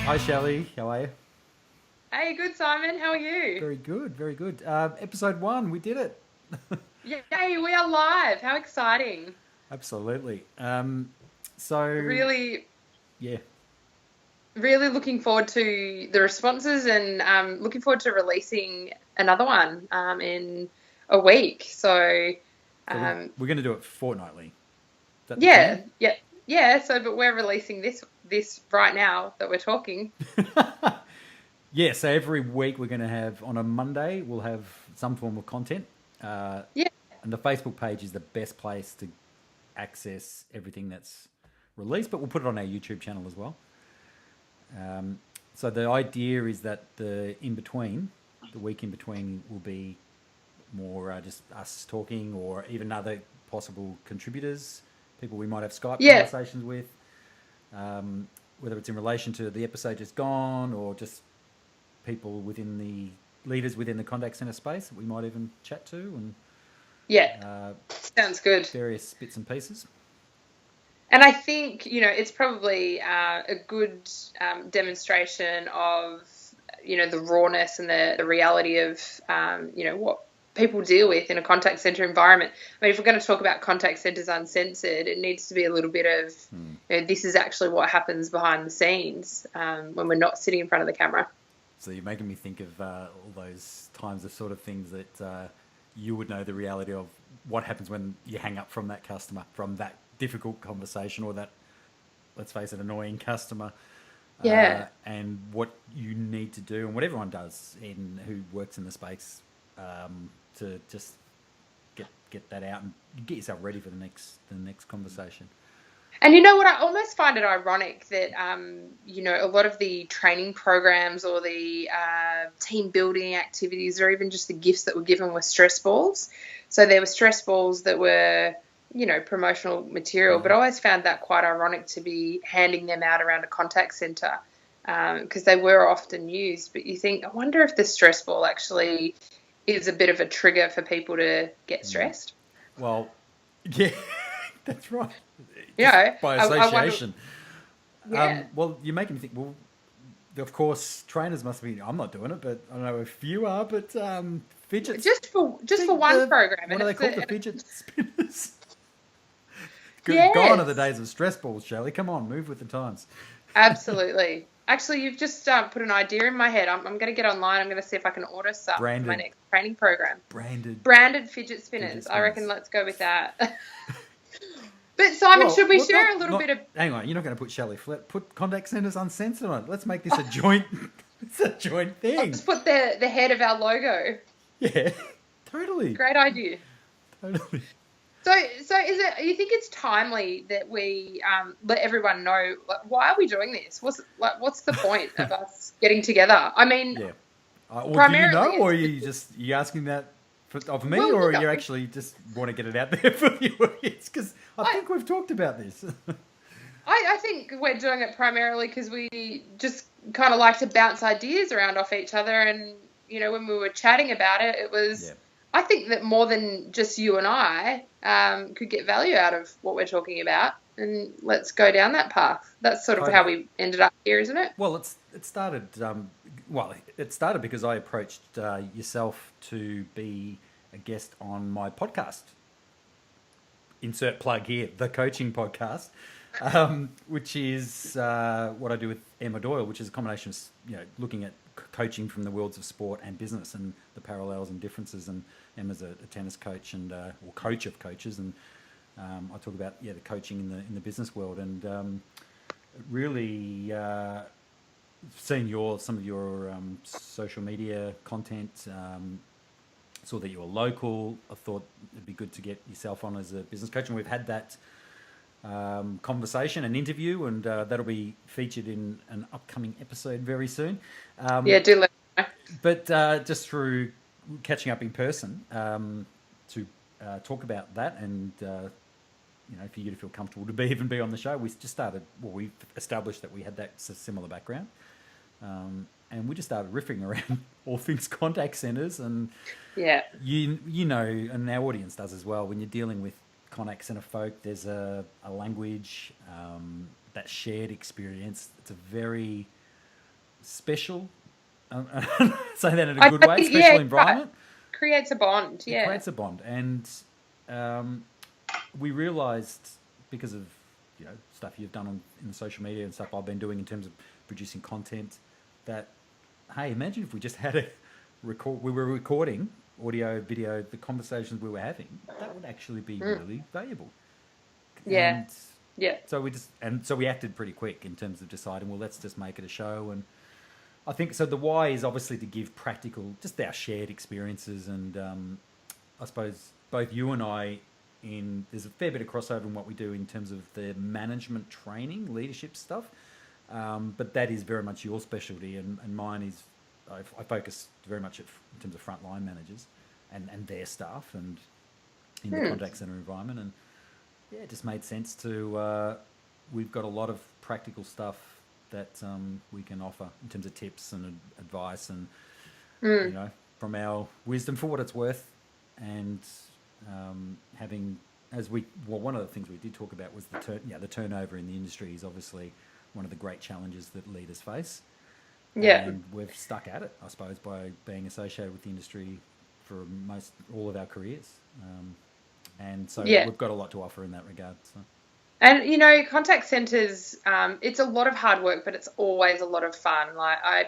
Hi Shelley, how are you? Hey, good Simon. How are you? Very good, very good. Episode 1, we did it. Yay, we are live. How exciting. Absolutely. So, Really, yeah, really looking forward to the responses and looking forward to releasing another one in a week. So, so we're, um, we're going to do it fortnightly. Is that the plan? yeah, yeah, yeah. So, but we're releasing this right now that we're talking. Yeah, so every week we're going to have, on a Monday, we'll have some form of content. Uh, Yeah, and the Facebook page is the best place to access everything that's released, but we'll put it on our YouTube channel as well. So the idea is that the week in between, will be more just us talking, or even other possible contributors, people we might have Skype yeah, conversations with, whether it's in relation to the episode just gone, or just people within the leaders within the contact center space that we might even chat to, and yeah. uh, Sounds good. various bits and pieces. And I think, it's probably a good demonstration of, the rawness and the reality of, what people deal with in a contact center environment. I mean, if we're going to talk about contact centers uncensored, it needs to be a little bit of, this is actually what happens behind the scenes when we're not sitting in front of the camera. So you're making me think of all those times, the sort of things that you would know the reality of what happens when you hang up from that customer, from that difficult conversation, or that, let's face it, annoying customer, Yeah. and what you need to do, and what everyone does in who works in the space, to just get that out and get yourself ready for the next conversation. And you know what? I almost find it ironic that, a lot of the training programs or the team building activities, or even just the gifts that were given, were stress balls. So there were stress balls that were, promotional material, but I always found that quite ironic to be handing them out around a contact center because they were often used. But you think, I wonder if the stress ball actually is a bit of a trigger for people to get stressed. Well, yeah, that's right. You Just know, by I wonder, association. yeah. Well, you're making me think. Well, of course, trainers must be. I'm not doing it, but I don't know if you are. But fidgets. Just for Think one the program, what and are they it's called? The a fidget spinners. Gone are the yes, days of stress balls, Shelley. Come on, move with the times. absolutely. Actually, you've just put an idea in my head. I'm going to get online. I'm going to see if I can order some for my Branded, next training program. branded Branded fidget fidget spinners. I reckon spinners. let's go with that. But Simon, Well, should we well, share a little not. bit of? Hang on, you're not going to put Shelley Flett. Put contact centers uncensored on it. Let's make this a joint. It's a joint I'll thing. just put the head of our logo. Yeah, totally, Great idea. totally. So is it? You think it's timely that we let everyone know, like, why are we doing this? What's the point of us getting together? I mean, Yeah. Or do you primarily know, or are it's you asking that of me, well, or look, you actually just want to get it out there for the audience? Because I I think we've talked about this. I think we're doing it primarily because we just kind of like to bounce ideas around off each other. And, when we were chatting about it, it Yeah, was, I think that more than just you and I could get value out of what we're talking about. And let's go down that path. That's sort of how totally. we ended up here, isn't it? Well, it started. It started because I approached yourself to be a guest on my podcast. Insert plug here, the coaching podcast, which is what I do with Emma Doyle, which is a combination of looking at coaching from the worlds of sport and business, and the parallels and differences. And Emma's a tennis coach and or coach of coaches, and I talk about the coaching in the business world, and really seen some of your social media content. Saw that you were local. I thought it'd be good to get yourself on as a business coach, and we've had that conversation and interview, and that'll be featured in an upcoming episode very soon. Yeah, do let me know. But just through catching up in person, to talk about that, and for you to feel comfortable to even be on the show, we just started. Well, we established that we had that similar background, and we just started riffing around all things contact centers, and Yeah. and our audience does as well. When you're dealing with contact center folk, there's a language, that shared experience. It's a very special. Say that in a good way, special environment. Creates a bond, It creates a bond. And we realised, because of stuff you've done in the social media and stuff I've been doing in terms of producing content, that, hey, imagine if we just had we were recording audio, video, the conversations we were having. That would actually be really valuable. Yeah. So we acted pretty quick in terms of deciding, well, let's just make it a show. And I think so. The why is obviously to give practical, just our shared experiences, and I suppose both you and I, there's a fair bit of crossover in what we do in terms of the management training, leadership stuff, but that is very much your specialty, and mine is I focus very much in terms of frontline managers and their staff and in the contact centre environment. And yeah, it just made sense to we've got a lot of practical stuff that we can offer in terms of tips and advice, and from our wisdom, for what it's worth. And having, one of the things we did talk about was the turnover in the industry is obviously one of the great challenges that leaders face. Yeah. And we've stuck at it, I suppose, by being associated with the industry for all of our careers. And so we've got a lot to offer in that regard. So. And, contact centres, it's a lot of hard work, but it's always a lot of fun. Like I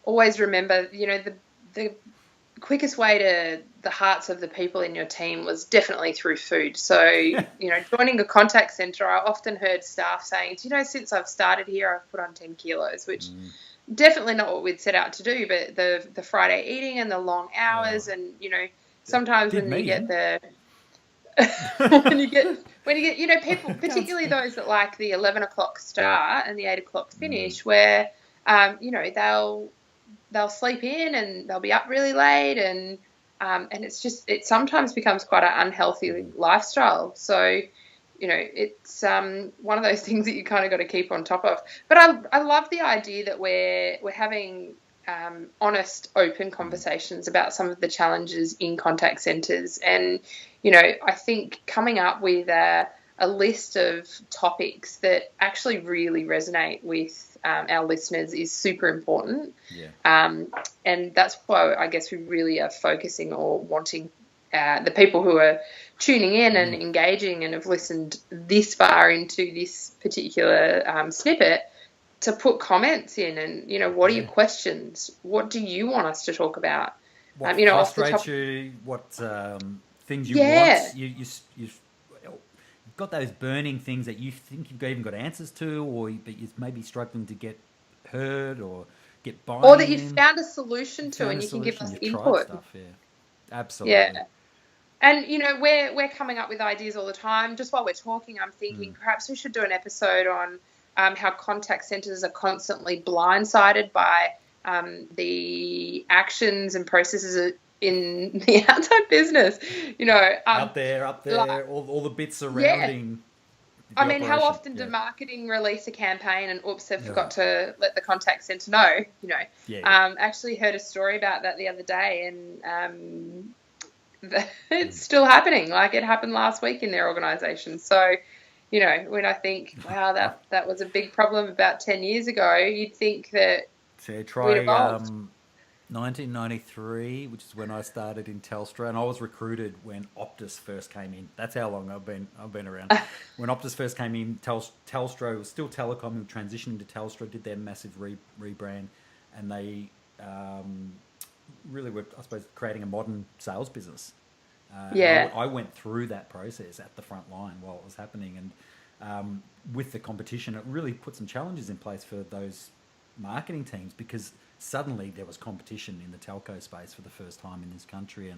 always remember, the quickest way to the hearts of the people in your team was definitely through food. So, joining a contact centre, I often heard staff saying, since I've started here, I've put on 10 kilos, which definitely not what we'd set out to do, but the Friday eating and the long hours and, sometimes when you get the... when you get people, particularly those that like the 11 o'clock start and the 8 o'clock finish, where they'll sleep in and they'll be up really late, and it sometimes becomes quite an unhealthy lifestyle. So it's one of those things that you kind of got to keep on top of. But I love the idea that we're having honest, open conversations about some of the challenges in contact centres. And, I think coming up with a list of topics that actually really resonate with our listeners is super important. Yeah. And that's why I guess we really are focusing or wanting the people who are tuning in and engaging and have listened this far into this particular snippet to put comments in and, what are your questions? What do you want us to talk about? What frustrates you? What things you want? You've got those burning things that you think you've even got answers to, but you're maybe struggling to get heard or get buy-in. Or that you've found a solution to and you can give us input. Stuff, yeah. Absolutely. Yeah. And, we're coming up with ideas all the time. Just while we're talking, I'm thinking perhaps we should do an episode on how contact centres are constantly blindsided by the actions and processes in the outside business. Out there, like, all the bits surrounding. Yeah. I mean, how often do marketing release a campaign and they've forgot to let the contact centre know? Actually heard a story about that the other day, and it's still happening. Like, it happened last week in their organisation. So, when I think, wow, that was a big problem about 10 years ago, you'd think that try 1993, which is when I started in Telstra, and I was recruited when Optus first came in. That's how long I've been around. When Optus first came in, Telstra was still Telecom, and transitioning to Telstra, did their massive rebrand, and they really were, I suppose, creating a modern sales business. I went through that process at the front line while it was happening, and with the competition, it really put some challenges in place for those marketing teams, because suddenly there was competition in the telco space for the first time in this country,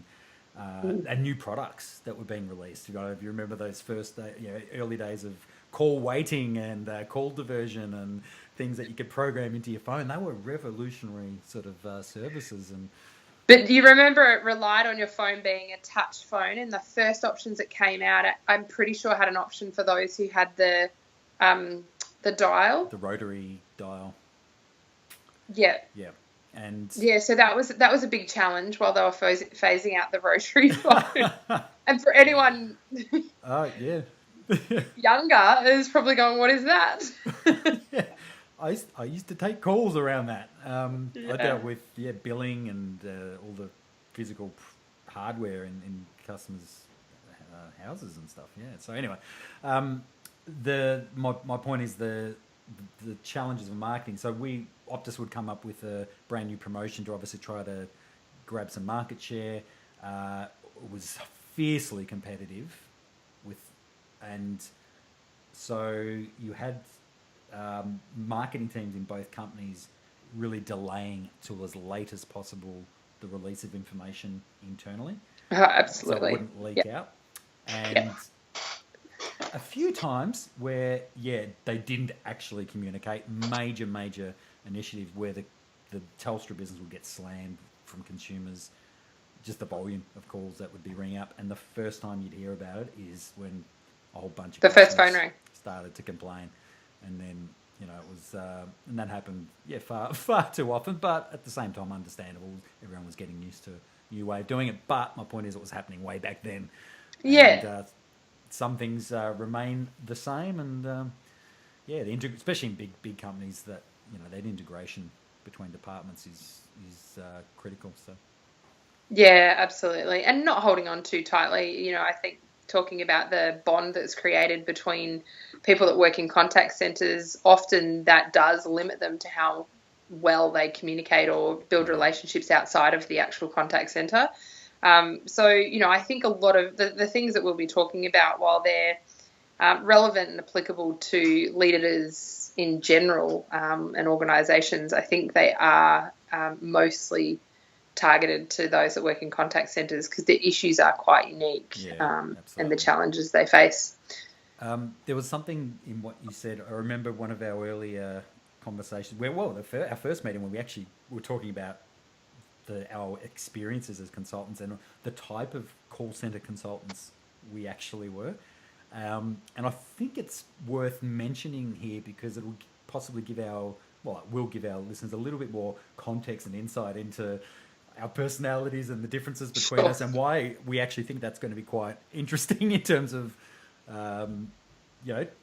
and new products that were being released. If you remember those first early days of call waiting and call diversion and things that you could program into your phone, they were revolutionary sort of services. But you remember it relied on your phone being a touch phone, and the first options that came out, I'm pretty sure had an option for those who had the dial, the rotary dial. Yeah. Yeah. And so that was a big challenge while they were phasing out the rotary phone. And for anyone younger is probably going, what is that? I used to take calls around that. I dealt with billing and all the physical hardware in customers' houses and stuff. Yeah. So anyway, my point is the challenges of marketing. So Optus would come up with a brand new promotion to obviously try to grab some market share. It was fiercely competitive and so you had marketing teams in both companies really delaying till as late as possible the release of information internally. Absolutely. So it wouldn't leak out. And a few times where, they didn't actually communicate, major initiatives where the Telstra business would get slammed from consumers, just the volume of calls that would be ringing up. And the first time you'd hear about it is when a whole bunch of the first phone rang started to complain. And then, it was, and that happened, far too often, but at the same time, understandable. Everyone was getting used to a new way of doing it. But my point is, it was happening way back then. Yeah. And, some things remain the same, and especially in big companies, that that integration between departments is critical. So. Yeah, absolutely, and not holding on too tightly. I think talking about the bond that's created between people that work in contact centres, often that does limit them to how well they communicate or build relationships outside of the actual contact centre. So, I think a lot of the things that we'll be talking about, while they're relevant and applicable to leaders in general and organisations, I think they are mostly targeted to those that work in contact centres because the issues are quite unique and the challenges they face. There was something in what you said. I remember one of our earlier conversations where, our first meeting when we actually were talking about our experiences as consultants and the type of call centre consultants we actually were. And I think it's worth mentioning here because it will possibly give our listeners a little bit more context and insight into our personalities and the differences between us and why we actually think that's going to be quite interesting in terms of,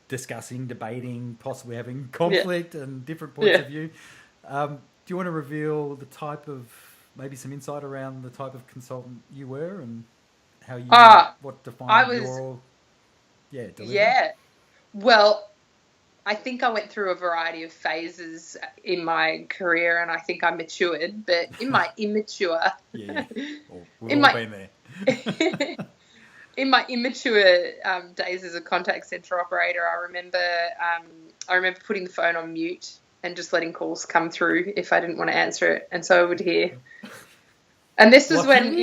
discussing, debating, possibly having conflict and different points of view. Do you want to reveal the type of, maybe some insight around the type of consultant you were and how you, what defined your delivery? Yeah. Well, I think I went through a variety of phases in my career, and I think I matured. But in my immature, we've all been there. In my immature days as a contact centre operator, I remember putting the phone on mute and just letting calls come through if I didn't want to answer it, and so I would hear. And this is when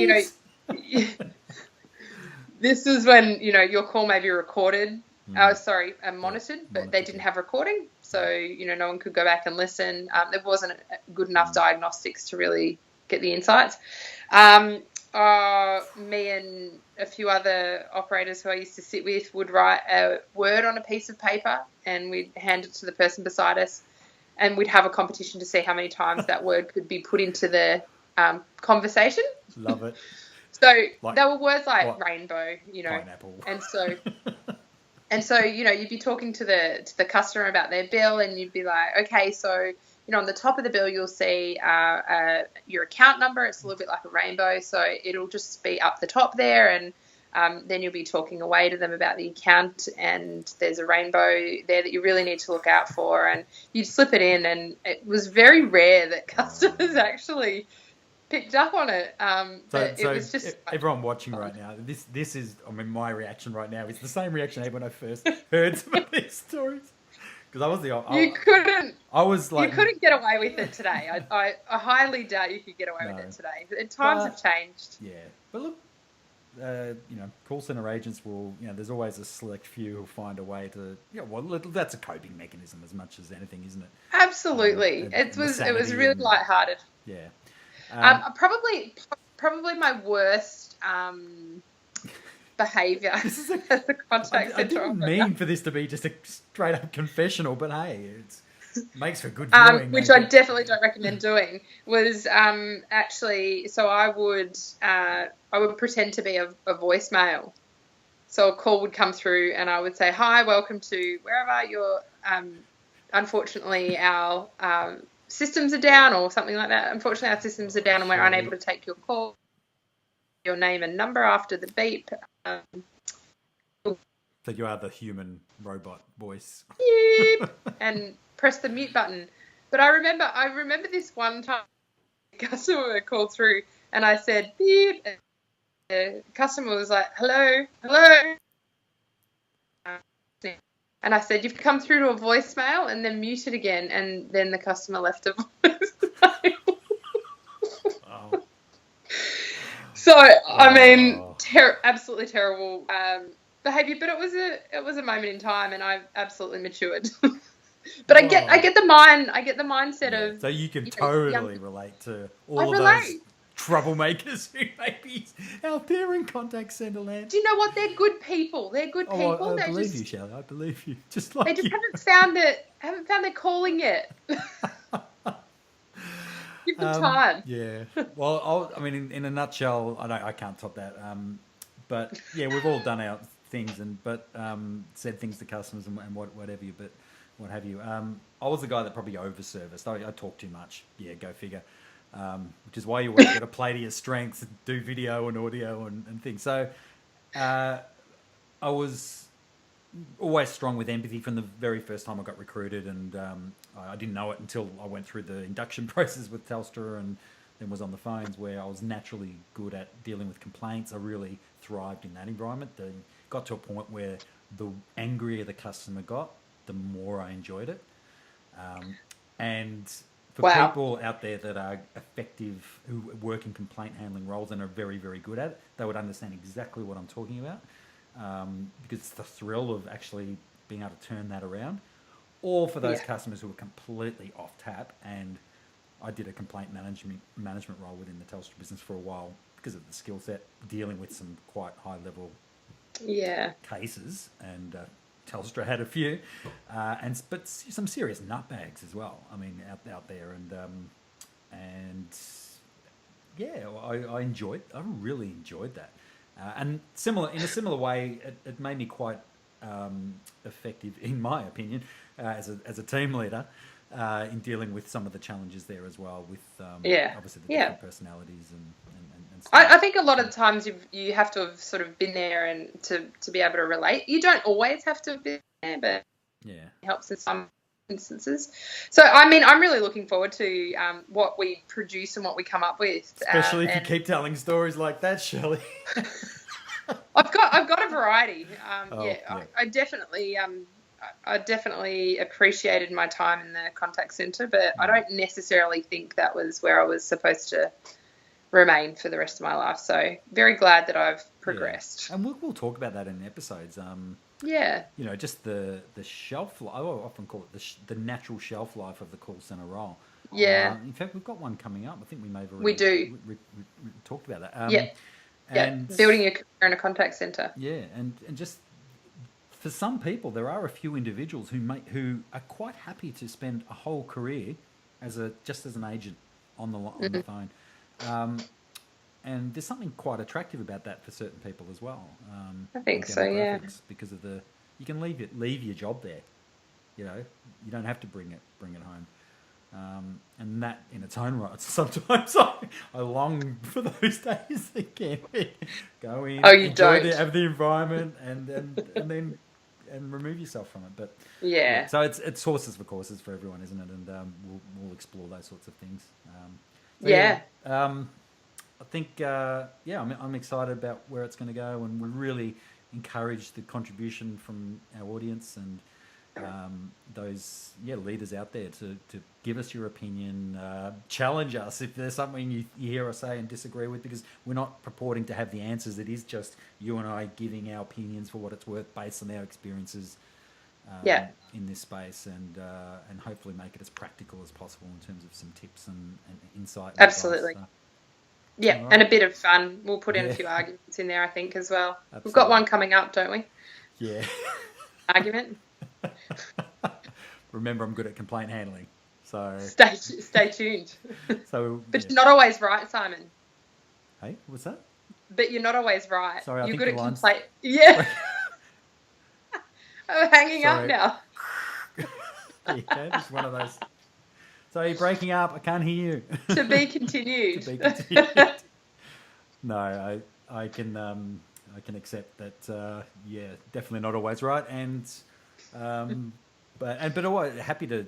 this is when your call may be recorded. Monitored, but they didn't have recording, so no one could go back and listen. There wasn't good enough diagnostics to really get the insights. Me and a few other operators who I used to sit with would write a word on a piece of paper, and we'd hand it to the person beside us, and we'd have a competition to see how many times that word could be put into the conversation. Love it. So there were words like rainbow, pineapple, and so you'd be talking to the customer about their bill, and you'd be like, okay, so on the top of the bill you'll see your account number. It's a little bit like a rainbow, so it'll just be up the top there, and then you'll be talking away to them about the account, and there's a rainbow there that you really need to look out for, and you'd slip it in, and it was very rare that customers actually picked up on it. But it was just everyone watching right now. This is, my reaction right now is the same reaction I had when I first heard some of these stories. Because I was you couldn't. I was like, you couldn't get away with it today. I highly doubt you could get away with it today. Times have changed. Yeah, but look, call center agents will, there's always a select few who'll find a way to, that's a coping mechanism as much as anything, isn't it? Absolutely. It was really lighthearted. Yeah. Probably my worst behaviour as a contact centre. I didn't mean for this to be just a straight up confessional, but hey, it makes for good viewing. Which I definitely don't recommend doing. Was actually, so I would pretend to be a voicemail. So a call would come through, and I would say, "Hi, welcome to wherever your unfortunately our systems are down or something like that. Unfortunately, our systems are down and we're unable to take your call, your name and number after the beep. So you are the human robot voice. Beep, and press the mute button. But I remember this one time a customer called through and I said beep, and the customer was like, hello. And I said, you've come through to a voicemail, and then muted again, and then the customer left a voicemail. Oh. So, I mean, absolutely terrible behaviour, but it was a moment in time, and I've absolutely matured. But I get the mindset of. So you can totally relate to all of those troublemakers who may be out there in contact centre land. Do you know what? They're good people. They're good people. I believe you, Shelley. I believe you. Just like they just haven't found their calling yet. Give them time. Yeah. Well, I mean, in a nutshell, I can't top that. But yeah, we've all done our things but said things to customers and what have you. I was the guy that probably over-serviced. I talk too much. Yeah, go figure. Which is why you always got to play to your strengths, do video and audio and things. So I was always strong with empathy from the very first time I got recruited, and I didn't know it until I went through the induction process with Telstra and then was on the phones, where I was naturally good at dealing with complaints. I really thrived in that environment. Got to a point where the angrier the customer got, the more I enjoyed it. And for people out there that are effective, who work in complaint handling roles and are very, very good at it, they would understand exactly what I'm talking about, because it's the thrill of actually being able to turn that around. Or for those customers who are completely off tap, and I did a complaint management role within the Telstra business for a while because of the skill set, dealing with some quite high-level cases, and Telstra had a few, but some serious nutbags as well. I mean, out there, and yeah, I really enjoyed that, and in a similar way, it made me quite effective, in my opinion, as a team leader, in dealing with some of the challenges there as well, with obviously the different personalities and stuff. I think a lot of the times you have to have sort of been there and to be able to relate. You don't always have to have been there, but it helps in some instances. So, I mean, I'm really looking forward to what we produce and what we come up with. Especially if you keep telling stories like that, Shelley. I've got a variety. I definitely appreciated my time in the contact centre, but I don't necessarily think that was where I was supposed to remain for the rest of my life. So very glad that I've progressed. And we'll talk about that in episodes. You know, just the shelf life. I often call it the natural shelf life of the call centre role. Yeah. In fact, we've got one coming up. I think we may have already talked about that. And building a career in a contact centre. Yeah, and just for some people, there are a few individuals who are quite happy to spend a whole career just as an agent on the phone. And there's something quite attractive about that for certain people as well. I think so, yeah. Because of you can leave your job there. You know, you don't have to bring it home. And that in its own right, sometimes I long for those days again. Go in, enjoy the environment, and then remove yourself from it. But so it's horses for courses for everyone, isn't it? And we'll explore those sorts of things. I think I'm excited about where it's going to go, and we really encourage the contribution from our audience and those leaders out there to give us your opinion, challenge us if there's something you hear us say and disagree with, because we're not purporting to have the answers. It is just you and I giving our opinions for what it's worth based on our experiences in this space, and hopefully make it as practical as possible in terms of some tips and insight. Absolutely. Advice, right. And a bit of fun. We'll put in a few arguments in there, I think, as well. Absolutely. We've got one coming up, don't we? Yeah. Argument. Remember, I'm good at complaint handling, so stay tuned. But you're not always right, Simon. Hey, what's that? But you're not always right. Sorry, you're good at complaint. Yeah. I'm hanging up now. There you go. Just one of those. So you're breaking up. I can't hear you. To be continued. To be continued. No, I can accept that. Yeah, definitely not always right, and but happy to.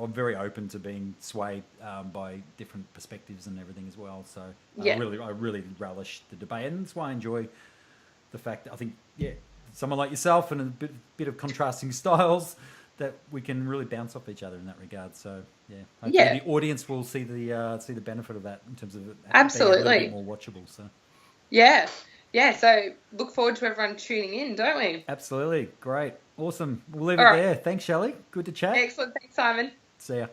I'm very open to being swayed by different perspectives and everything as well. So Yeah. I really relish the debate, and that's why I enjoy the fact that I think someone like yourself and a bit of contrasting styles that we can really bounce off each other in that regard. So hopefully the audience will see the benefit of that in terms of it Absolutely being a little bit more watchable. So yeah. So look forward to everyone tuning in, don't we? Absolutely, great, awesome. We'll leave it there. Thanks, Shelley. Good to chat. Excellent. Thanks, Simon. See ya.